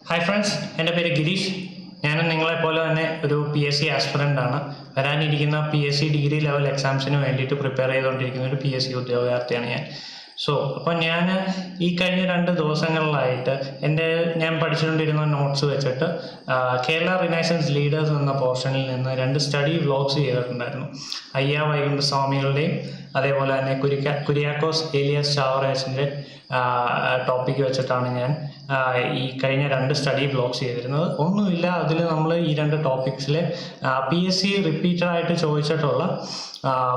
Hi friends, എൻ്റെ പേര് ഗിരീഷ്. ഞാനും നിങ്ങളെപ്പോലെ തന്നെ ഒരു PSC ആസ്പിറൻ്റ് ആണ്. വരാനിരിക്കുന്ന PSC ഡിഗ്രി ലെവൽ എക്സാംസിന് വേണ്ടിയിട്ട് പ്രിപ്പയർ ചെയ്തുകൊണ്ടിരിക്കുന്ന ഒരു PSC ഉദ്യോഗാർത്ഥിയാണ് ഞാൻ. അപ്പോൾ ഞാൻ ഈ കഴിഞ്ഞ 2 ദിവസങ്ങളിലായിട്ട് ഞാൻ പഠിച്ചുകൊണ്ടിരുന്ന നോട്ട്സ് വെച്ചിട്ട് കേരള റിനൈസൻസ് ലീഡേഴ്സ് എന്ന പോർഷനിൽ നിന്ന് 2 സ്റ്റഡി വ്ലോഗ്സ് ചെയ്തിട്ടുണ്ടായിരുന്നു. അയ്യ വൈകുണ്ഠ സ്വാമികളുടെയും അതേപോലെ തന്നെ കുര്യാക്കോസ് ഏലിയാസ് ചാവറേസിൻ്റെ ടോപ്പിക്ക് വെച്ചിട്ടാണ് ഞാൻ ഈ കഴിഞ്ഞ 2 സ്റ്റഡി വ്ലോഗ്സ് ചെയ്തിരുന്നത്. ഒന്നുമില്ല, അതിൽ നമ്മൾ ഈ 2 ടോപ്പിക്സിൽ PSC റിപ്പീറ്റഡായിട്ട് ചോദിച്ചിട്ടുള്ള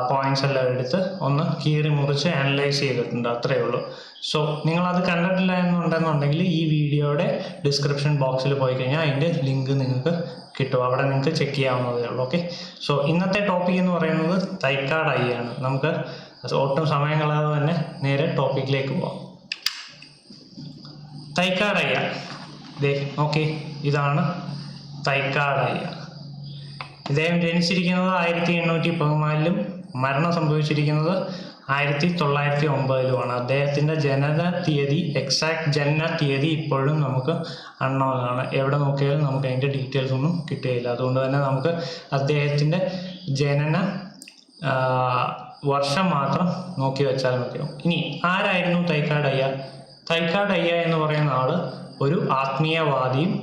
പോയിന്റ്സ് എല്ലാം എടുത്ത് ഒന്ന് കീറി മുറിച്ച് അനലൈസ് ചെയ്തിട്ടുണ്ട്, അത്രയേ ഉള്ളൂ. സോ നിങ്ങളത് കണ്ടിട്ടില്ല എന്നുണ്ടെന്നുണ്ടെങ്കിൽ ഈ വീഡിയോയുടെ ഡിസ്ക്രിപ്ഷൻ ബോക്സിൽ പോയി കഴിഞ്ഞാൽ അതിൻ്റെ ലിങ്ക് നിങ്ങൾക്ക് കിട്ടും, അവിടെ നിങ്ങൾക്ക് ചെക്ക് ചെയ്യാവുന്നതേ ഉള്ളൂ. ഓക്കെ, സോ ഇന്നത്തെ ടോപ്പിക് എന്ന് പറയുന്നത് തൈക്കാട് അയ്യാണ്. നമുക്ക് ഒട്ടും സമയം കളയാതെ തന്നെ നേരെ ടോപ്പിക്കിലേക്ക് പോകാം. തൈക്കാട് അയ്യ, ഓക്കെ, ഇതാണ് തൈക്കാട് അയ്യ. ഇദ്ദേഹം ജനിച്ചിരിക്കുന്നത് 1814 മരണം സംഭവിച്ചിരിക്കുന്നത് 1909 അദ്ദേഹത്തിൻ്റെ ജനന തീയതി, എക്സാക്ട് ജനന തീയതി ഇപ്പോഴും നമുക്ക് അൺനോൺ. എവിടെ നോക്കിയാലും നമുക്ക് അതിൻ്റെ ഡീറ്റെയിൽസ് ഒന്നും കിട്ടുകയില്ല. അതുകൊണ്ട് തന്നെ നമുക്ക് അദ്ദേഹത്തിൻ്റെ ജനന വർഷം മാത്രം നോക്കി വെച്ചാൽ മതിയാവും. ഇനി ആരായിരുന്നു തൈക്കാട് അയ്യ? തൈക്കാട് അയ്യ എന്ന് പറയുന്ന ആൾ ഒരു ആത്മീയവാദിയും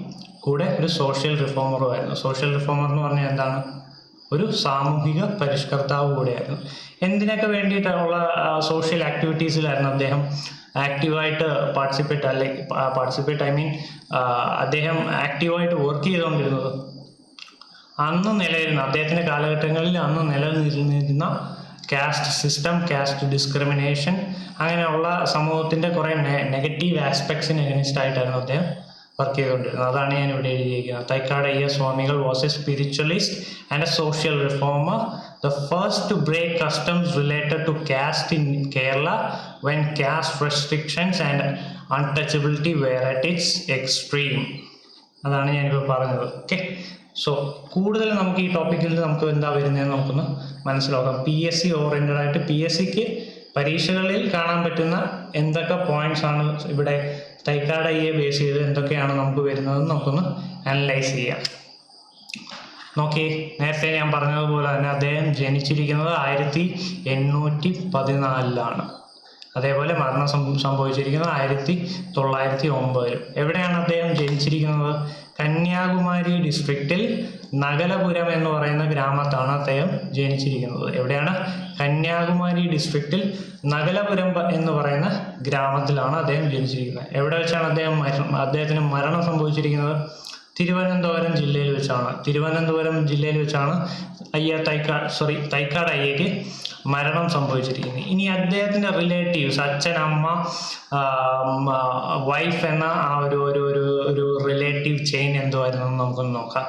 കൂടെ ഒരു സോഷ്യൽ റിഫോമറും ആയിരുന്നു. സോഷ്യൽ റിഫോമർ എന്ന് പറഞ്ഞാൽ എന്താണ്? ഒരു സാമൂഹിക പരിഷ്കർത്താവ് കൂടെയായിരുന്നു. എന്തിനൊക്കെ വേണ്ടിയിട്ടുള്ള സോഷ്യൽ ആക്ടിവിറ്റീസിലായിരുന്നു അദ്ദേഹം ആക്റ്റീവായിട്ട് പാർട്ടിസിപ്പേറ്റ് ഐ മീൻ അദ്ദേഹം ആക്റ്റീവായിട്ട് വർക്ക് ചെയ്തുകൊണ്ടിരുന്നത്? അദ്ദേഹത്തിൻ്റെ കാലഘട്ടങ്ങളിൽ അന്ന് നിലനിന്നിരുന്ന കാസ്റ്റ് സിസ്റ്റം, കാസ്റ്റ് ഡിസ്ക്രിമിനേഷൻ, അങ്ങനെയുള്ള സമൂഹത്തിൻ്റെ കുറേ നെഗറ്റീവ് ആസ്പെക്ട്സിന് എഗനിസ്റ്റ് ആയിട്ടായിരുന്നു അദ്ദേഹം വർക്ക് ചെയ്തുകൊണ്ടിരുന്നത്. അതാണ് ഞാൻ ഇവിടെ എഴുതിയിരിക്കുന്നത്. തൈക്കാട് അയ്യ സ്വാമികൾ was A spiritualist and A social reformer, the first to break customs related to caste in Kerala when caste restrictions and untouchability were at its extreme. അതാണ് ഞാനിപ്പോൾ പറഞ്ഞത്. ഓക്കെ, സോ കൂടുതൽ നമുക്ക് ഈ ടോപ്പിക്കിൽ നമുക്ക് എന്താ വരുന്നതെന്ന് നമുക്കൊന്ന് മനസ്സിലാക്കാം. PSC ഓറിയൻറ്റഡ് ആയിട്ട് PSCക്ക് പരീക്ഷകളിൽ കാണാൻ പറ്റുന്ന എന്തൊക്കെ പോയിന്റ്സ് ആണ് ഇവിടെ തൈക്കാട് അയ്യയെ ബേസ് ചെയ്ത് എന്തൊക്കെയാണ് നമുക്ക് വരുന്നതെന്ന് നമുക്കൊന്ന് അനലൈസ് ചെയ്യാം. നോക്കിയേ, നേരത്തെ ഞാൻ പറഞ്ഞതുപോലെ തന്നെ അദ്ദേഹം ജനിച്ചിരിക്കുന്നത് 1814 അതേപോലെ മരണം സംഭവിച്ചിരിക്കുന്നത് 1909. എവിടെയാണ് അദ്ദേഹം ജനിച്ചിരിക്കുന്നത്? കന്യാകുമാരി ഡിസ്ട്രിക്റ്റിൽ നഗലപുരം എന്ന് പറയുന്ന ഗ്രാമത്താണ് അദ്ദേഹം ജനിച്ചിരിക്കുന്നത്. എവിടെയാണ്? കന്യാകുമാരി ഡിസ്ട്രിക്റ്റിൽ നഗലപുരം എന്ന് പറയുന്ന ഗ്രാമത്തിലാണ് അദ്ദേഹം ജനിച്ചിരിക്കുന്നത്. എവിടെ വെച്ചാണ് അദ്ദേഹത്തിന് മരണം സംഭവിച്ചിരിക്കുന്നത്? തിരുവനന്തപുരം ജില്ലയിൽ വെച്ചാണ്. തിരുവനന്തപുരം ജില്ലയിൽ വെച്ചാണ് തൈക്കാട് അയ്യയ്ക്ക് മരണം സംഭവിച്ചിരിക്കുന്നത്. ഇനി അദ്ദേഹത്തിൻ്റെ റിലേറ്റീവ്സ്, അച്ഛൻ, അമ്മ, വൈഫ് എന്ന ആ ഒരു റിലേറ്റീവ് ചെയിൻ എന്തുമായിരുന്നു നമുക്കൊന്ന് നോക്കാം.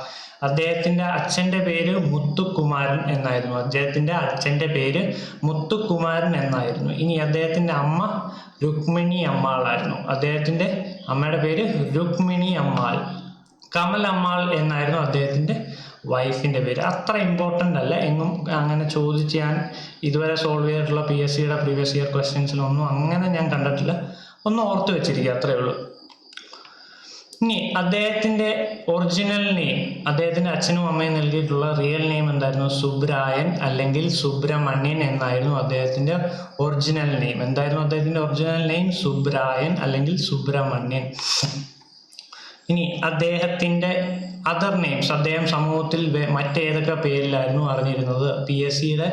അദ്ദേഹത്തിൻ്റെ അച്ഛൻ്റെ പേര് മുത്തുക്കുമാരൻ എന്നായിരുന്നു. ഇനി അദ്ദേഹത്തിൻ്റെ അമ്മ രുക്മിണി അമ്മാളായിരുന്നു. അദ്ദേഹത്തിൻ്റെ അമ്മയുടെ പേര് രുക്മിണി അമ്മാൾ. കമൽ അമ്മാൾ എന്നായിരുന്നു അദ്ദേഹത്തിൻ്റെ വൈഫിൻ്റെ പേര്. അത്ര ഇമ്പോർട്ടൻ്റ് അല്ല, എങ്ങും അങ്ങനെ ചോദിച്ച് ഞാൻ ഇതുവരെ സോൾവ് ചെയ്തിട്ടുള്ള PSCയുടെ പ്രീവിയസ് ഇയർ ക്വസ്റ്റ്യൻസിലൊന്നും അങ്ങനെ ഞാൻ കണ്ടിട്ടില്ല. ഒന്ന് ഓർത്ത് വെച്ചിരിക്കുക, അത്രയേ ഉള്ളൂ. ഇനി അദ്ദേഹത്തിൻ്റെ ഒറിജിനൽ നെയിം, അദ്ദേഹത്തിൻ്റെ അച്ഛനും അമ്മയും നൽകിയിട്ടുള്ള റിയൽ നെയിം എന്തായിരുന്നു? സുബ്രായൻ അല്ലെങ്കിൽ സുബ്രഹ്മണ്യൻ എന്നായിരുന്നു അദ്ദേഹത്തിൻ്റെ ഒറിജിനൽ നെയിം. എന്തായിരുന്നു അദ്ദേഹത്തിൻ്റെ ഒറിജിനൽ നെയിം? സുബ്രായൻ അല്ലെങ്കിൽ സുബ്രഹ്മണ്യൻ. ഇനി അദ്ദേഹത്തിൻ്റെ അതർ നെയിംസ്, അദ്ദേഹം സമൂഹത്തിൽ മറ്റേതൊക്കെ പേരിലായിരുന്നു അറിഞ്ഞിരുന്നത്? PSCയുടെ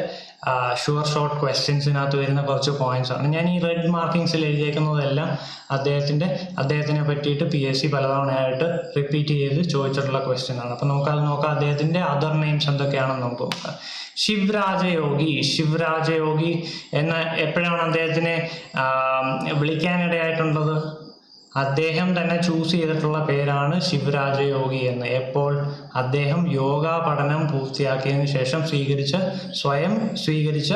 ഷുവർ ഷോർട്ട് ക്വസ്റ്റ്യൻസിനകത്ത് വരുന്ന കുറച്ച് പോയിന്റ്സ് ആണ്. ഞാൻ ഈ റെഡ് മാർക്കിങ്സിൽ എഴുതിയേക്കുന്നതെല്ലാം അദ്ദേഹത്തിനെ പറ്റിയിട്ട് PSC പലതവണയായിട്ട് റിപ്പീറ്റ് ചെയ്ത് ചോദിച്ചിട്ടുള്ള ക്വസ്റ്റ്യൻ ആണ്. അപ്പം നമുക്കത് നോക്കാം. അദ്ദേഹത്തിൻ്റെ അതർ നെയിംസ് എന്തൊക്കെയാണെന്ന് നമുക്ക് നോക്കാം. ശിവരാജയോഗി എന്ന എപ്പോഴാണ് അദ്ദേഹത്തിനെ വിളിക്കാനിടയായിട്ടുള്ളത്? അദ്ദേഹം തന്നെ ചൂസ് ചെയ്തിട്ടുള്ള പേരാണ് ശിവരാജയോഗി എന്ന്. എപ്പോൾ? അദ്ദേഹം യോഗ പഠനം പൂർത്തിയാക്കിയതിന് ശേഷം സ്വയം സ്വീകരിച്ച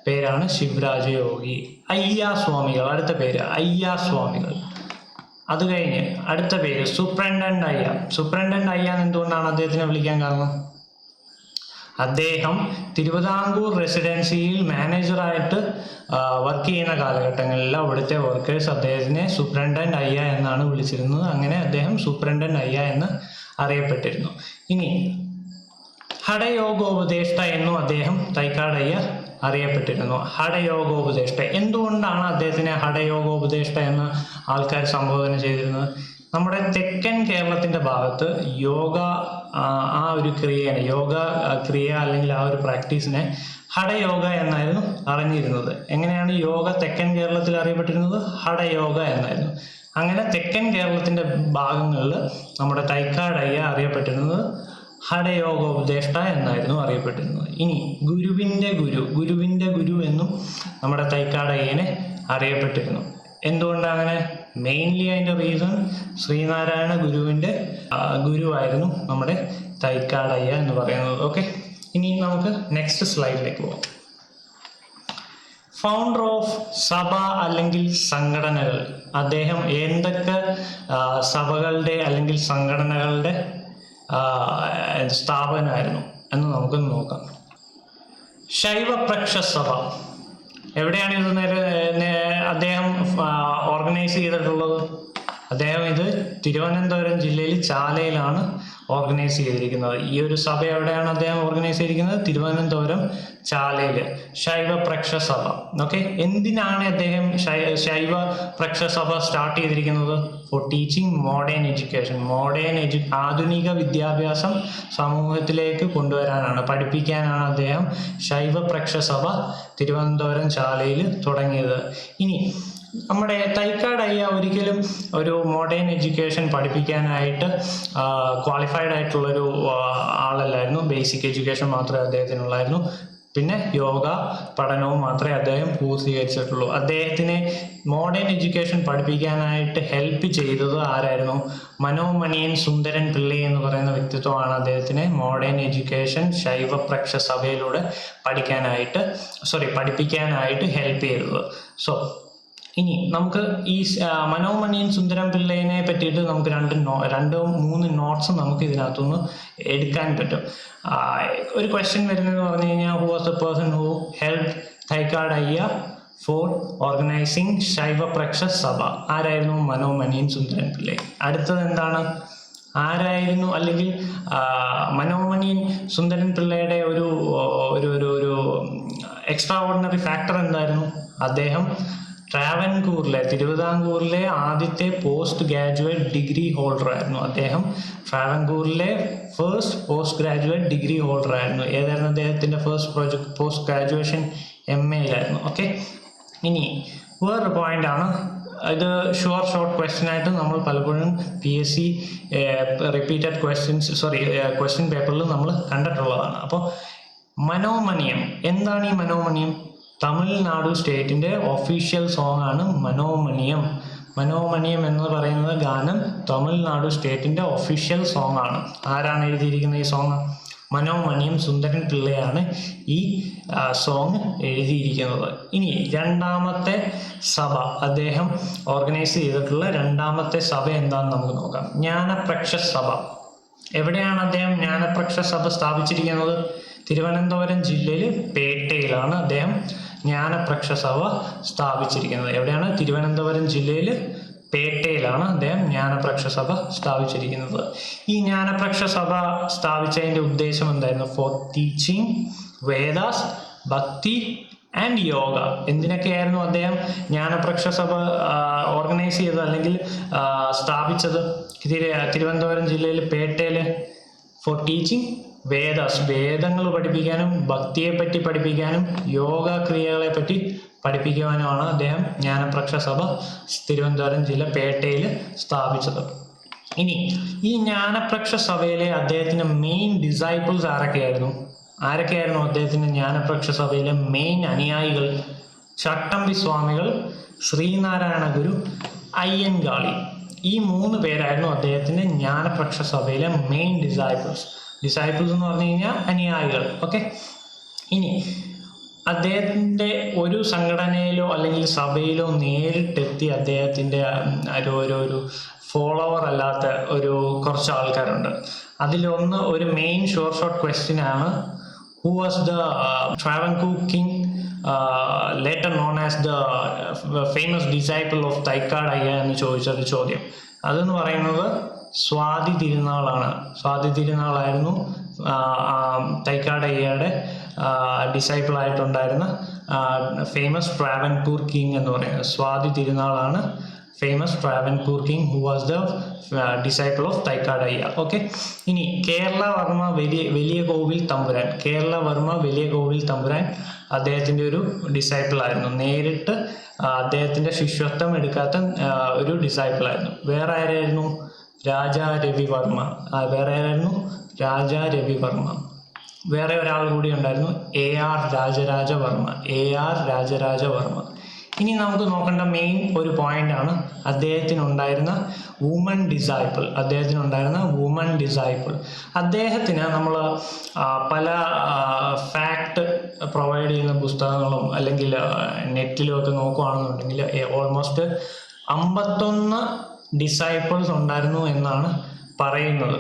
പേരാണ് ശിവരാജയോഗി. അയ്യ സ്വാമികൾ, അടുത്ത പേര് അയ്യ സ്വാമികൾ. അത് കഴിഞ്ഞ് അടുത്ത പേര് സൂപ്രണ്ടന്റ് അയ്യ. സൂപ്രണ്ടന്റ് അയ്യ എന്തുകൊണ്ടാണ് അദ്ദേഹത്തിനെ വിളിക്കാൻ കാരണം? അദ്ദേഹം തിരുവിതാംകൂർ റെസിഡൻസിയിൽ മാനേജറായിട്ട് വർക്ക് ചെയ്യുന്ന കാലഘട്ടങ്ങളിൽ അവിടുത്തെ വർക്കേഴ്സ് അദ്ദേഹത്തിനെ സൂപ്രണ്ടന്റ് അയ്യ എന്നാണ് വിളിച്ചിരുന്നത്. അങ്ങനെ അദ്ദേഹം സൂപ്രണ്ടന്റ് അയ്യ എന്ന് അറിയപ്പെട്ടിരുന്നു. ഇനി ഹഠയോഗോപദേഷ്ട എന്നും അദ്ദേഹം തൈക്കാട് അയ്യ അറിയപ്പെട്ടിരുന്നു. ഹഠയോഗോപദേഷ്ട, എന്തുകൊണ്ടാണ് അദ്ദേഹത്തിനെ ഹഠയോഗോപദേഷ്ട എന്ന് ആൾക്കാർ സംബോധന ചെയ്തിരുന്നത്? നമ്മുടെ തെക്കൻ കേരളത്തിൻ്റെ ഭാഗത്ത് യോഗ ആ ഒരു ക്രിയനെ, യോഗ ക്രിയ അല്ലെങ്കിൽ ആ ഒരു പ്രാക്ടീസിനെ ഹഠയോഗ എന്നായിരുന്നു അറിഞ്ഞിരുന്നത്. എങ്ങനെയാണ് യോഗ തെക്കൻ കേരളത്തിൽ അറിയപ്പെട്ടിരുന്നത്? ഹഠയോഗ എന്നായിരുന്നു. അങ്ങനെ തെക്കൻ കേരളത്തിൻ്റെ ഭാഗങ്ങളിൽ നമ്മുടെ തൈക്കാട് അയ്യ അറിയപ്പെട്ടിരുന്നത് ഹഠയോഗോപദേഷ്ട എന്നായിരുന്നു അറിയപ്പെട്ടിരുന്നത്. ഇനി ഗുരുവിൻ്റെ ഗുരു എന്നും നമ്മുടെ തൈക്കാട് അയ്യനെ അറിയപ്പെട്ടിരുന്നു. എന്തുകൊണ്ടങ്ങനെ? മെയിൻലി അതിൻ്റെ റീസൺ ശ്രീനാരായണ ഗുരുവിൻ്റെ ഗുരുവായിരുന്നു നമ്മുടെ തൈക്കാട് അയ്യ എന്ന് പറയുന്നത്. ഓക്കെ, ഇനി നമുക്ക് നെക്സ്റ്റ് സ്ലൈഡിലേക്ക് പോകാം. ഫൗണ്ടർ ഓഫ് സഭ അല്ലെങ്കിൽ സംഘടനകൾ, അദ്ദേഹം എന്തൊക്കെ സഭകളുടെ അല്ലെങ്കിൽ സംഘടനകളുടെ സ്ഥാപനമായിരുന്നു എന്ന് നമുക്ക് നോക്കാം. ശൈവപ്രക്ഷ സഭ എവിടെയാണ് ഇത് അദ്ദേഹം ഓർഗനൈസ് ചെയ്തിട്ടുള്ളത്? അദ്ദേഹം ഇത് തിരുവനന്തപുരം ജില്ലയിൽ ചാലയിലാണ് ഓർഗനൈസ് ചെയ്തിരിക്കുന്നത്. ഈ ഒരു സഭ എവിടെയാണ് അദ്ദേഹം ഓർഗനൈസ് ചെയ്തിരിക്കുന്നത്? തിരുവനന്തപുരം ചാലയിൽ, ശൈവപ്രക്ഷ സഭ. ഓക്കെ, എന്തിനാണ് അദ്ദേഹം ശൈവപ്രക്ഷ സഭ സ്റ്റാർട്ട് ചെയ്തിരിക്കുന്നത്? ഫോർ ടീച്ചിങ് മോഡേൺ എഡ്യൂക്കേഷൻ, ആധുനിക വിദ്യാഭ്യാസം സമൂഹത്തിലേക്ക് കൊണ്ടുവരാനാണ്, പഠിപ്പിക്കാനാണ് അദ്ദേഹം ശൈവപ്രക്ഷ സഭ തിരുവനന്തപുരം ചാലയിൽ തുടങ്ങിയത്. ഇനി നമ്മുടെ തൈക്കാട് അയ്യ ഒരിക്കലും ഒരു മോഡേൺ എഡ്യൂക്കേഷൻ പഠിപ്പിക്കാനായിട്ട് ക്വാളിഫൈഡ് ആയിട്ടുള്ളൊരു ആളല്ലായിരുന്നു. ബേസിക് എഡ്യൂക്കേഷൻ മാത്രമേ അദ്ദേഹത്തിനുള്ളായിരുന്നു. പിന്നെ യോഗ പഠനവും മാത്രമേ അദ്ദേഹം പൂർത്തീകരിച്ചിട്ടുള്ളൂ. അദ്ദേഹത്തിനെ മോഡേൺ എഡ്യൂക്കേഷൻ പഠിപ്പിക്കാനായിട്ട് ഹെൽപ്പ് ചെയ്തത് ആരായിരുന്നു? മനോമണിയൻ സുന്ദരൻ പിള്ളൈ എന്ന് പറയുന്ന വ്യക്തിത്വമാണ് അദ്ദേഹത്തിനെ മോഡേൺ എഡ്യൂക്കേഷൻ ശൈവപ്രക്ഷ സഭയിലൂടെ പഠിപ്പിക്കാനായിട്ട് ഹെൽപ്പ് ചെയ്തത്. സോ ഇനി നമുക്ക് ഈ മനോമണിയൻ സുന്ദരം പിള്ളയെ പറ്റിയിട്ട് നമുക്ക് രണ്ട് മൂന്ന് നോട്ട്സ് നമുക്ക് ഇതിനകത്തുനിന്ന് എടുക്കാൻ പറ്റും. ഒരു ക്വസ്റ്റ്യൻ വരുന്നതെന്ന് പറഞ്ഞു കഴിഞ്ഞാൽ, who was the person who help Thycaud അയ്യ ഫോർ ഓർഗനൈസിങ് ശൈവപ്രക്ഷ സഭ? ആരായിരുന്നു? മനോമണിയൻ സുന്ദരൻ പിള്ളൈ. അടുത്തത് എന്താണ്? ആരായിരുന്നു അല്ലെങ്കിൽ മനോമണിയൻ സുന്ദരൻ പിള്ളയുടെ ഒരു എക്സ്ട്രാ ഓർഡിനറി ഫാക്ടർ എന്തായിരുന്നു? അദ്ദേഹം തിരുവിതാംകൂറിലെ ആദ്യത്തെ പോസ്റ്റ് ഗ്രാജുവേറ്റ് ഡിഗ്രി ഹോൾഡർ ആയിരുന്നു. അദ്ദേഹം ട്രാവൻകൂറിലെ first post graduate degree holder ആയിരുന്നു. ഏതായിരുന്നു അദ്ദേഹത്തിൻ്റെ ഫസ്റ്റ് പോസ്റ്റ് ഗ്രാജുവേഷൻ? MA യിലായിരുന്നു. ഓക്കെ, ഇനി വേറൊരു പോയിന്റാണ്, ഇത് ഷോർട്ട് ക്വസ്റ്റ്യൻ ആയിട്ട് നമ്മൾ പലപ്പോഴും PSC റിപ്പീറ്റഡ് ക്വസ്റ്റ്യൻ പേപ്പറിൽ നമ്മൾ കണ്ടിട്ടുള്ളതാണ്. അപ്പോൾ മനോമണിയം എന്താണ്? ഈ മനോമണിയം തമിഴ്നാട് സ്റ്റേറ്റിൻ്റെ ഒഫീഷ്യൽ സോങ് ആണ് മനോമണിയം. മനോമണിയം എന്ന് പറയുന്നത് ഗാനം തമിഴ്നാട് സ്റ്റേറ്റിൻ്റെ ഒഫീഷ്യൽ സോങ് ആണ്. ആരാണ് എഴുതിയിരിക്കുന്നത് ഈ സോങ്? മനോമണിയം സുന്ദരൻ പിള്ളയാണ് ഈ സോങ് എഴുതിയിരിക്കുന്നത്. ഇനി രണ്ടാമത്തെ സഭ, അദ്ദേഹം ഓർഗനൈസ് ചെയ്തിട്ടുള്ള രണ്ടാമത്തെ സഭ എന്താണെന്ന് നമുക്ക് നോക്കാം. ജ്ഞാനപ്രക്ഷ സഭ. എവിടെയാണ് അദ്ദേഹം ജ്ഞാനപ്രക്ഷ സഭ സ്ഥാപിച്ചിരിക്കുന്നത്? തിരുവനന്തപുരം ജില്ലയിൽ പേട്ടയിലാണ് അദ്ദേഹം ജ്ഞാനപ്രക്ഷ സഭ സ്ഥാപിച്ചിരിക്കുന്നത്. എവിടെയാണ്? തിരുവനന്തപുരം ജില്ലയിൽ പേട്ടയിലാണ് അദ്ദേഹം ജ്ഞാനപ്രക്ഷ സഭ സ്ഥാപിച്ചിരിക്കുന്നത്. ഈ ജ്ഞാനപ്രക്ഷ സഭ സ്ഥാപിച്ചതിൻ്റെ ഉദ്ദേശം എന്തായിരുന്നു? ഫോർ ടീച്ചിങ് വേദാസ്, ഭക്തി ആൻഡ് യോഗ. എന്തിനൊക്കെയായിരുന്നു അദ്ദേഹം ജ്ഞാനപ്രക്ഷ സഭ ഓർഗനൈസ് ചെയ്തത് അല്ലെങ്കിൽ സ്ഥാപിച്ചത്? തിരുവനന്തപുരം ജില്ലയിൽ പേട്ടയിൽ ഫോർ ടീച്ചിങ് വേദാസ്, വേദങ്ങൾ പഠിപ്പിക്കാനും ഭക്തിയെപ്പറ്റി പഠിപ്പിക്കാനും യോഗ ക്രിയകളെ പറ്റി പഠിപ്പിക്കുവാനുമാണ് അദ്ദേഹം ജ്ഞാനപ്രക്ഷ സഭ തിരുവനന്തപുരം ജില്ല പേട്ടയിൽ സ്ഥാപിച്ചത്. ഇനി ഈ ജ്ഞാനപ്രക്ഷ സഭയിലെ അദ്ദേഹത്തിൻ്റെ മെയിൻ ഡിസൈപ്പിൾസ് ആരൊക്കെയായിരുന്നു അദ്ദേഹത്തിൻ്റെ ജ്ഞാനപ്രക്ഷ സഭയിലെ മെയിൻ അനുയായികൾ? ചട്ടമ്പി സ്വാമികൾ, ശ്രീനാരായണ ഗുരു, അയ്യൻകാളി. ഈ 3 പേരായിരുന്നു അദ്ദേഹത്തിൻ്റെ ജ്ഞാനപ്രക്ഷ സഭയിലെ മെയിൻ ഡിസൈപ്പിൾസ് എന്ന് പറഞ്ഞു കഴിഞ്ഞാൽ അനുയായികൾ. ഓക്കെ, ഇനി അദ്ദേഹത്തിൻ്റെ ഒരു സംഘടനയിലോ അല്ലെങ്കിൽ സഭയിലോ നേരിട്ടെത്തി അദ്ദേഹത്തിൻ്റെ ഒരു ഫോളോവർ അല്ലാത്ത കുറച്ച് ആൾക്കാരുണ്ട്. അതിലൊന്ന് ഒരു മെയിൻ ഷോർട്ട് ക്വസ്റ്റ്യൻ ആണ്, who was the Travancore king, later known as the famous disciple of Thycaud Ayya എന്ന് ചോദിച്ചൊരു ചോദ്യം. അതെന്ന് പറയുന്നത് സ്വാതി തിരുനാളാണ്. സ്വാതി തിരുനാളായിരുന്നു Thycaud Ayyയുടെ ഡിസൈപ്പിൾ ആയിട്ടുണ്ടായിരുന്ന ഫേമസ് ട്രാവൻകൂർ കിങ് എന്ന് പറയുന്നത്. Swathi തിരുനാളാണ് famous Travancore king who was the disciple of Thycaud Ayya. Okay, ഇനി കേരള വർമ്മ വലിയ കോവിൽ തമ്പുരാൻ. കേരള വർമ്മ വലിയ കോവിൽ തമ്പുരാൻ അദ്ദേഹത്തിൻ്റെ ഒരു ഡിസൈപ്പിൾ ആയിരുന്നു. നേരിട്ട് അദ്ദേഹത്തിൻ്റെ ശിഷ്യത്വം എടുക്കാത്ത ഒരു ഡിസൈപ്പിൾ ആയിരുന്നു. വേറെ ആരായിരുന്നു? രാജാ രവിവർമ്മ. വേറെ ആരായിരുന്നു? രാജാ രവിവർമ്മ. വേറെ ഒരാൾ കൂടി ഉണ്ടായിരുന്നു, AR രാജരാജവർമ്മ. AR രാജരാജവർമ്മ. ഇനി നമുക്ക് നോക്കേണ്ട മെയിൻ ഒരു പോയിന്റാണ് അദ്ദേഹത്തിനുണ്ടായിരുന്ന വുമൺ ഡിസൈപ്പിൾ. അദ്ദേഹത്തിന് നമ്മൾ പല ഫാക്ട് പ്രൊവൈഡ് ചെയ്യുന്ന പുസ്തകങ്ങളും അല്ലെങ്കിൽ നെറ്റിലും ഒക്കെ നോക്കുകയാണെന്നുണ്ടെങ്കിൽ ഓൾമോസ്റ്റ് 51 ഡിസൈപ്പിൾസ് ഉണ്ടായിരുന്നു എന്നാണ് പറയുന്നത്.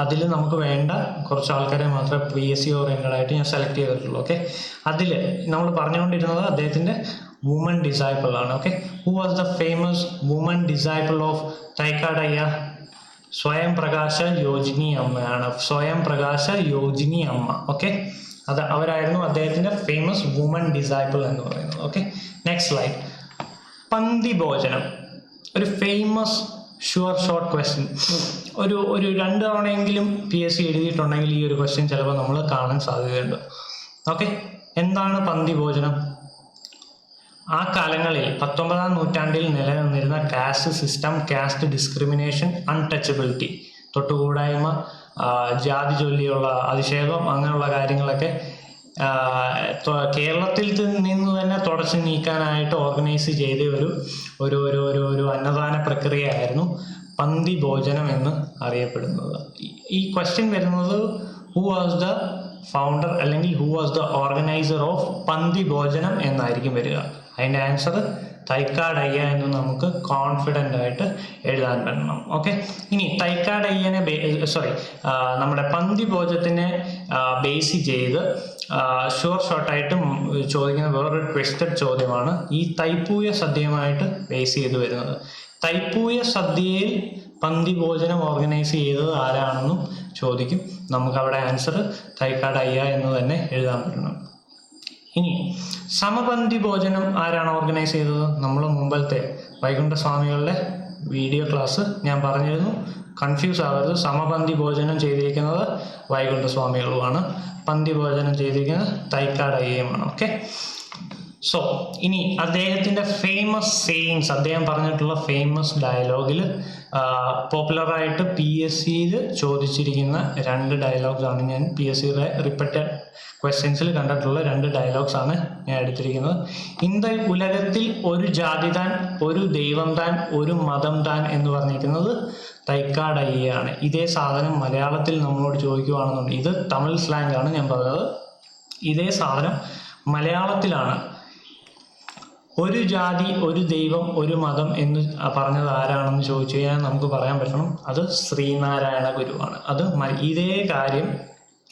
അതിൽ നമുക്ക് വേണ്ട കുറച്ച് ആൾക്കാരെ മാത്രമേ PSC ഓറിയൻറ്റഡ് ആയിട്ട് ഞാൻ സെലക്ട് ചെയ്തിട്ടുള്ളൂ. ഓക്കെ, അതിൽ നമ്മൾ പറഞ്ഞുകൊണ്ടിരുന്നത് അദ്ദേഹത്തിൻ്റെ വുമൺ ഡിസൈപ്പിൾ ആണ്. Okay, who was the famous woman disciple of Thycaud Ayya? സ്വയം പ്രകാശ യോജിനി അമ്മയാണ്. സ്വയം പ്രകാശ യോജിനി അമ്മ. ഓക്കെ, അവരായിരുന്നു അദ്ദേഹത്തിൻ്റെ ഫേമസ് വുമൺ ഡിസൈപ്പിൾ എന്ന് പറയുന്നത്. Okay, next slide. പന്തി ഭോജനം ഒരു ഫേമസ് ഷോർട്ട് ക്വസ്റ്റ്യൻ. ഒരു 2 തവണയെങ്കിലും PSC എഴുതിയിട്ടുണ്ടെങ്കിൽ ഈ ഒരു ക്വസ്റ്റ്യൻ ചിലപ്പോൾ നമ്മൾ കാണാൻ സാധ്യതയുണ്ട്. ഓക്കെ, എന്താണ് പന്തി ഭോജനം? ആ കാലങ്ങളിൽ 19-ാം നൂറ്റാണ്ടിൽ നിലനിന്നിരുന്ന caste system, caste discrimination, untouchability, തൊട്ടുകൂടായ്മ, ജാതി ചൊല്ലിയുള്ള അധിക്ഷേപം, അങ്ങനെയുള്ള കാര്യങ്ങളൊക്കെ കേരളത്തിൽ നിന്ന് തന്നെ തുടച്ചു നീക്കാനായിട്ട് ഓർഗനൈസ് ചെയ്ത ഒരു അന്നദാന പ്രക്രിയയായിരുന്നു പന്തി ഭോജനം എന്ന് അറിയപ്പെടുന്നത്. ഈ ക്വസ്റ്റ്യൻ വരുന്നത് ഹു വാസ് ദ ഫൗണ്ടർ അല്ലെങ്കിൽ who was the organiser of Panthi Bhojanam എന്നായിരിക്കും വരിക. അതിൻ്റെ ആൻസർ Thycaud Ayya എന്ന് നമുക്ക് കോൺഫിഡൻ്റ് ആയിട്ട് എഴുതാൻ പറ്റണം. ഓക്കെ, ഇനി Thycaud Ayyനെ നമ്മുടെ പന്തി ഭോജനത്തിനെ ബേസ് ചെയ്ത് ഷോർട്ടായിട്ട് ചോദിക്കുന്ന വേറൊരു ട്വിസ്റ്റഡ് ചോദ്യമാണ് ഈ തൈപ്പൂയ സദ്യയുമായിട്ട് ബേസ് ചെയ്ത് വരുന്നത്. തൈപ്പൂയ സദ്യയിൽ പന്തി ഭോജനം ഓർഗനൈസ് ചെയ്തത് ആരാണെന്നും ചോദിക്കും. നമുക്കവിടെ ആൻസർ Thycaud Ayya എന്ന് തന്നെ എഴുതാൻ പറ്റണം. ഇനി സമപന്തി ഭോജനം ആരാണ് ഓർഗനൈസ് ചെയ്തത്? നമ്മൾ മുമ്പത്തെ വൈകുണ്ഠസ്വാമികളുടെ വീഡിയോ ക്ലാസ് ഞാൻ പറഞ്ഞിരുന്നു, കൺഫ്യൂസ് ആവരുത്. സമപന്തി ഭോജനം ചെയ്തിരിക്കുന്നത് വൈകുണ്ഠസ്വാമികളുമാണ്, പന്തി ഭോജനം ചെയ്തിരിക്കുന്നത് Thycaud Ayyയുമാണ്. ഓക്കെ, സോ ഇനി അദ്ദേഹത്തിൻ്റെ ഫേമസ് സേയിങ്സ്, അദ്ദേഹം പറഞ്ഞിട്ടുള്ള ഫേമസ് ഡയലോഗിൽ പോപ്പുലറായിട്ട് PSCയിൽ ചോദിച്ചിരിക്കുന്ന 2 ഡയലോഗ്സ് ആണ് ഞാൻ PSCയുടെ റിപ്പീറ്റഡ് ക്വസ്റ്റ്യൻസിൽ കണ്ടിട്ടുള്ള 2 ഡയലോഗ്സ് ആണ് ഞാൻ എടുത്തിരിക്കുന്നത്. ഇന്ത ഉലകത്തിൽ ഒരു ജാതി താൻ, ഒരു ദൈവം താൻ, ഒരു മതം താൻ എന്ന് പറഞ്ഞിരിക്കുന്നത് Thycaud Ayyയാണ്. ഇതേ സാധനം മലയാളത്തിൽ നമ്മളോട് ചോദിക്കുകയാണെന്നുണ്ട്. ഇത് തമിഴ് സ്ലാങ് ആണ് ഞാൻ പറഞ്ഞത്. ഇതേ സാധനം മലയാളത്തിലാണ് ഒരു ജാതി, ഒരു ദൈവം, ഒരു മതം എന്ന് പറഞ്ഞത് ആരാണെന്ന് ചോദിച്ചു കഴിഞ്ഞാൽ നമുക്ക് പറയാൻ പറ്റണം അത് ശ്രീനാരായണ ഗുരുവാണ്. അത് ഇതേ കാര്യം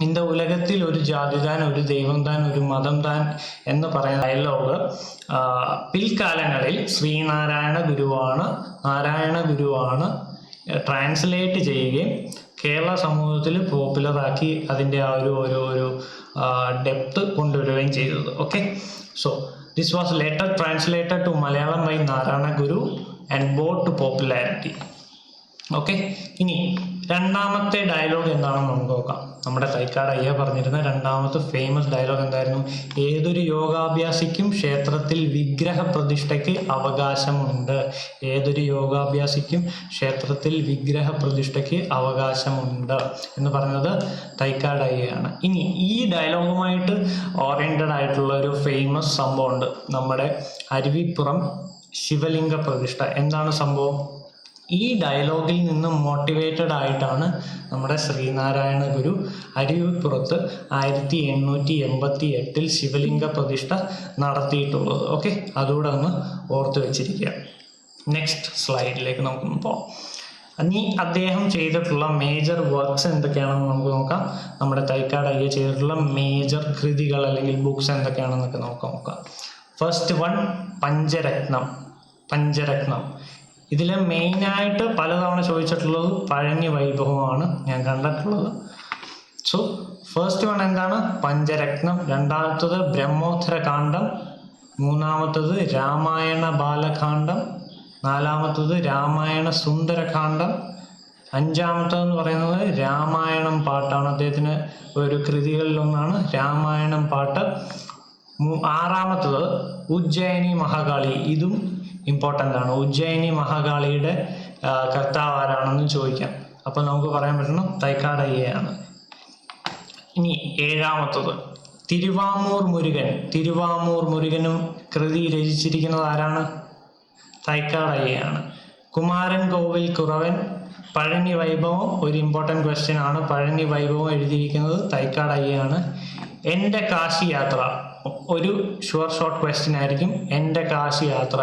ഇന്ത ഉലകത്തിൽ ഒരു ജാതി താൻ, ഒരു ദൈവം താൻ, ഒരു മതം താൻ എന്ന് പറയുന്ന ഡയലോഗ് പിൽക്കാലങ്ങളിൽ ശ്രീനാരായണ ഗുരുവാണ് ട്രാൻസ്ലേറ്റ് ചെയ്യുകയും കേരള സമൂഹത്തിൽ പോപ്പുലറാക്കി അതിൻ്റെ ആ ഒരു ഡെപ്ത് കൊണ്ടുവരികയും ചെയ്തത്. Okay, so this was later translated to Malayalam by Narayana Guru and brought to popularity. Okay, ഇനി രണ്ടാമത്തെ ഡയലോഗ് എന്താണെന്ന് നമുക്ക് നോക്കാം. നമ്മുടെ Thycaud Ayya പറഞ്ഞിരുന്ന രണ്ടാമത്തെ ഫേമസ് ഡയലോഗ് എന്തായിരുന്നു? ഏതൊരു യോഗാഭ്യാസിക്കും ക്ഷേത്രത്തിൽ വിഗ്രഹ പ്രതിഷ്ഠയ്ക്ക് അവകാശമുണ്ട്. ഏതൊരു യോഗാഭ്യാസിക്കും ക്ഷേത്രത്തിൽ വിഗ്രഹ പ്രതിഷ്ഠയ്ക്ക് അവകാശമുണ്ട് എന്ന് പറഞ്ഞത് Thycaud Ayyയാണ്. ഇനി ഈ ഡയലോഗുമായിട്ട് ഓറിയൻറ്റഡ് ആയിട്ടുള്ള ഒരു ഫേമസ് സംഭവമുണ്ട്, നമ്മുടെ അരുവിപ്പുറം ശിവലിംഗ പ്രതിഷ്ഠ. എന്താണ് സംഭവം? ഈ ഡയലോഗിൽ നിന്ന് മോട്ടിവേറ്റഡ് ആയിട്ടാണ് നമ്മുടെ ശ്രീനാരായണ ഗുരു അരുവിപ്പുറത്ത് 1888 ശിവലിംഗ പ്രതിഷ്ഠ നടത്തിയിട്ടുള്ളത്. ഓക്കെ, അതുകൂടെ ഒന്ന് ഓർത്ത് വെച്ചിരിക്കുക. നെക്സ്റ്റ് സ്ലൈഡിലേക്ക് നമുക്ക് പോകാം. ഇനി അദ്ദേഹം ചെയ്തിട്ടുള്ള മേജർ വർക്ക്സ് എന്തൊക്കെയാണെന്ന് നമുക്ക് നോക്കാം. നമ്മുടെ തൈക്കാട് അയ്യ ചെയ്തിട്ടുള്ള മേജർ കൃതികൾ അല്ലെങ്കിൽ ബുക്സ് എന്തൊക്കെയാണെന്നൊക്കെ നോക്കാം. First one Pancharatnam. ഇതിൽ മെയിനായിട്ട് പലതവണ ചോദിച്ചിട്ടുള്ളത് പഴനി വൈഭവമാണ് ഞാൻ കണ്ടിട്ടുള്ളത്. സോ ഫസ്റ്റ് വൺ എന്താണ്? പഞ്ചരത്നം. രണ്ടാമത്തത് ബ്രഹ്മോത്തര കാണ്ഡം. മൂന്നാമത്തത് രാമായണ ബാലകാണ്ഡം. നാലാമത്തത് രാമായണ സുന്ദരകാണ്ഡം. അഞ്ചാമത്തതെന്ന് പറയുന്നത് രാമായണം പാട്ടാണ്. അദ്ദേഹത്തിന് ഒരു കൃതികളിലൊന്നാണ് രാമായണം പാട്ട്. ആറാമത്തത് ഉജ്ജയിനി മഹാകാളി. ഇതും ഇമ്പോർട്ടൻ്റ് ആണ്. ഉജ്ജയിനി മഹാകാളിയുടെ കർത്താവ് ആരാണെന്ന് ചോദിക്കാം. അപ്പോൾ നമുക്ക് പറയാൻ പറ്റണം തൈക്കാട് അയ്യയാണ്. ഇനി ഏഴാമത്തത് തിരുവാമൂർ മുരുകനും കൃതി രചിച്ചിരിക്കുന്നത് ആരാണ്? തൈക്കാട് അയ്യയാണ്. കുമാരൻ കോവിൽ കുറവൻ. പഴനി വൈഭവം ഒരു ഇമ്പോർട്ടൻറ്റ് ക്വസ്റ്റ്യൻ ആണ്. പഴനി വൈഭവം എഴുതിയിരിക്കുന്നത് തൈക്കാട് അയ്യയാണ്. എൻ്റെ കാശി യാത്ര ഒരു ഷോർട്ട് ക്വസ്റ്റ്യൻ ആയിരിക്കും. എൻ്റെ കാശി യാത്ര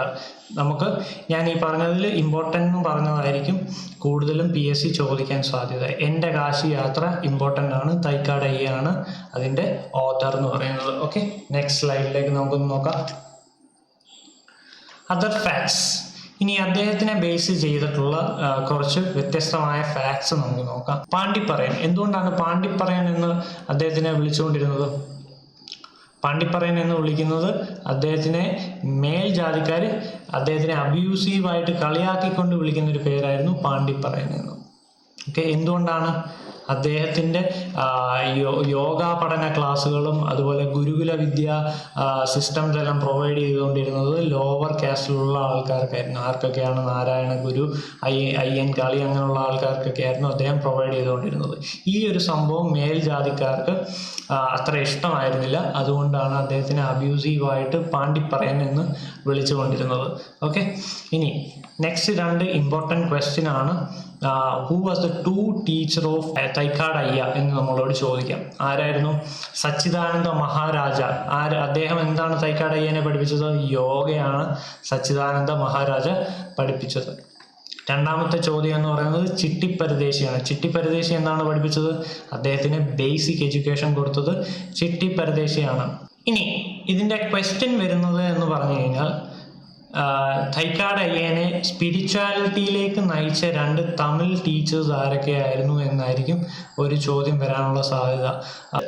നമുക്ക് ഞാൻ ഈ പറഞ്ഞതിൽ ഇമ്പോർട്ടൻ്റ് പറഞ്ഞതായിരിക്കും കൂടുതലും PSC ചോദിക്കാൻ സാധ്യത. എൻ്റെ കാശി യാത്ര ഇമ്പോർട്ടൻ്റ് ആണ്. തൈക്കാട് അയ്യയാണ് അതിൻ്റെ ഓഥർ എന്ന് പറയുന്നത്. ഓക്കെ, നെക്സ്റ്റ് സ്ലൈഡിലേക്ക് നമുക്കൊന്ന് നോക്കാം. Other facts. ഇനി അദ്ദേഹത്തിനെ ബേസ് ചെയ്തിട്ടുള്ള കുറച്ച് വ്യത്യസ്തമായ ഫാക്ട്സ് നമുക്ക് നോക്കാം. പാണ്ടിപ്പറയൻ. എന്തുകൊണ്ടാണ് പാണ്ടിപ്പറയൻ എന്ന് അദ്ദേഹത്തിനെ വിളിച്ചുകൊണ്ടിരുന്നത്? പാണ്ടിപ്പറയൻ എന്ന് വിളിക്കുന്നത് അദ്ദേഹത്തിനെ മേൽജാതിക്കാർ അദ്ദേഹത്തിനെ അബ്യൂസീവായിട്ട് കളിയാക്കിക്കൊണ്ട് വിളിക്കുന്ന ഒരു പേരായിരുന്നു പാണ്ടിപ്പറയൻ എന്ന്. ഓക്കെ, എന്തുകൊണ്ടാണ്? അദ്ദേഹത്തിൻ്റെ യോഗാ പഠന ക്ലാസ്സുകളും അതുപോലെ ഗുരുകുല വിദ്യ സിസ്റ്റംസ് എല്ലാം പ്രൊവൈഡ് ചെയ്തുകൊണ്ടിരുന്നത് ലോവർ കാസ്റ്റിലുള്ള ആൾക്കാർക്കായിരുന്നു. ആർക്കൊക്കെയാണ്? നാരായണ ഗുരു, അയ്യൻ കാളി അങ്ങനെയുള്ള ആൾക്കാർക്കൊക്കെ ആയിരുന്നു അദ്ദേഹം പ്രൊവൈഡ് ചെയ്തുകൊണ്ടിരുന്നത്. ഈ ഒരു സംഭവം മേൽജാതിക്കാർക്ക് അത്ര ഇഷ്ടമായിരുന്നില്ല. അതുകൊണ്ടാണ് അദ്ദേഹത്തിനെ അബ്യൂസീവായിട്ട് പാണ്ടിപ്പറയൻ എന്ന് വിളിച്ചുകൊണ്ടിരുന്നത്. ഓക്കെ, ഇനി നെക്സ്റ്റ് രണ്ട് ഇമ്പോർട്ടൻറ്റ് ക്വസ്റ്റ്യൻ ആണ്. Who was the two teacher of Thycaud അയ്യ എന്ന് നമ്മളോട് ചോദിക്കാം. ആരായിരുന്നു? സച്ചിദാനന്ദ മഹാരാജ. അദ്ദേഹം എന്താണ് തൈക്കാട് അയ്യനെ പഠിപ്പിച്ചത്? യോഗയാണ് സച്ചിദാനന്ദ മഹാരാജ പഠിപ്പിച്ചത്. രണ്ടാമത്തെ ചോദ്യം എന്ന് പറയുന്നത് ചിട്ടിപ്പരദേശിയാണ്. ചിട്ടിപ്പരദേശി എന്താണ് പഠിപ്പിച്ചത്? അദ്ദേഹത്തിന് ബേസിക് എഡ്യൂക്കേഷൻ കൊടുത്തത് ചിട്ടിപ്പരദേശിയാണ്. ഇനി ഇതിൻ്റെ ക്വസ്റ്റ്യൻ വരുന്നത് എന്ന് പറഞ്ഞു കഴിഞ്ഞാൽ തൈക്കാട് അയ്യനെ സ്പിരിച്വാലിറ്റിയിലേക്ക് നയിച്ച രണ്ട് തമിഴ് ടീച്ചേഴ്സ് ആരൊക്കെയായിരുന്നു എന്നായിരിക്കും ഒരു ചോദ്യം വരാനുള്ള സാധ്യത.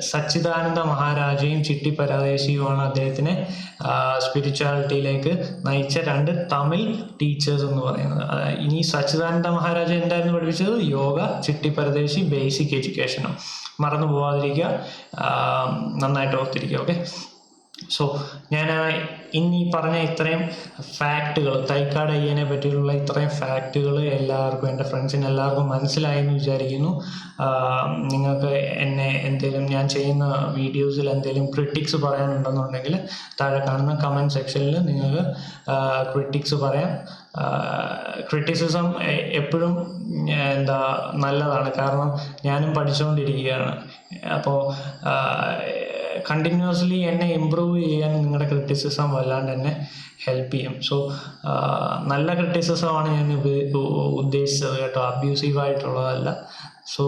സച്ചിദാനന്ദ മഹാരാജയും ചിട്ടിപ്പരദേശിയുമാണ് അദ്ദേഹത്തിനെ സ്പിരിച്വാലിറ്റിയിലേക്ക് നയിച്ച രണ്ട് തമിഴ് ടീച്ചേഴ്സ് എന്ന് പറയുന്നത്. ഇനി സച്ചിദാനന്ദ മഹാരാജ എന്തായിരുന്നു പഠിപ്പിച്ചത്? യോഗ, ചിട്ടിപ്പരദേശി ബേസിക് എഡ്യൂക്കേഷനും. മറന്നു പോകാതിരിക്കുക, നന്നായിട്ട് ഓർത്തിരിക്കുക. ഓക്കെ, സോ ഞാൻ ഇനി പറഞ്ഞ ഇത്രയും ഫാക്റ്റുകൾ, തൈക്കാട് അയ്യനെ പറ്റിയുള്ള ഇത്രയും ഫാക്റ്റുകൾ എല്ലാവർക്കും, എൻ്റെ ഫ്രണ്ട്സിന് എല്ലാവർക്കും മനസ്സിലായി എന്ന് വിചാരിക്കുന്നു. നിങ്ങൾക്ക് എന്നെ എന്തെങ്കിലും ഞാൻ ചെയ്യുന്ന വീഡിയോസിൽ എന്തെങ്കിലും ക്രിട്ടിക്സ് പറയാനുണ്ടെന്നുണ്ടെങ്കിൽ താഴെ കാണുന്ന കമൻറ്റ് സെക്ഷനിൽ നിങ്ങൾക്ക് ക്രിട്ടിക്സ് പറയാം. ക്രിറ്റിസിസം എപ്പോഴും നല്ലതാണ്. കാരണം ഞാനും പഠിച്ചുകൊണ്ടിരിക്കുകയാണ്. അപ്പോൾ കണ്ടിന്യൂസ്ലി എന്നെ ഇമ്പ്രൂവ് ചെയ്യാൻ നിങ്ങളുടെ ക്രിറ്റിസിസം വല്ലാണ്ട് എന്നെ ഹെൽപ്പ് ചെയ്യും. സോ നല്ല ക്രിറ്റിസിസമാണ് ഞാൻ ഉദ്ദേശിച്ചത് കേട്ടോ, അബ്യൂസീവായിട്ടുള്ളതല്ല. സോ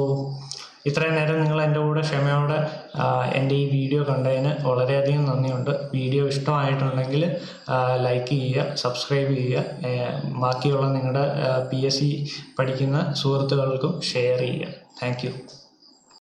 ഇത്രയും നേരം നിങ്ങൾ എൻ്റെ കൂടെ ക്ഷമയോടെ എൻ്റെ ഈ വീഡിയോ കണ്ടതിന് വളരെയധികം നന്ദിയുണ്ട്. വീഡിയോ ഇഷ്ടമായിട്ടുണ്ടെങ്കിൽ ലൈക്ക് ചെയ്യുക, സബ്സ്ക്രൈബ് ചെയ്യുക, ബാക്കിയുള്ള നിങ്ങളുടെ PSC പഠിക്കുന്ന സുഹൃത്തുക്കൾക്കും ഷെയർ ചെയ്യുക. Thank you.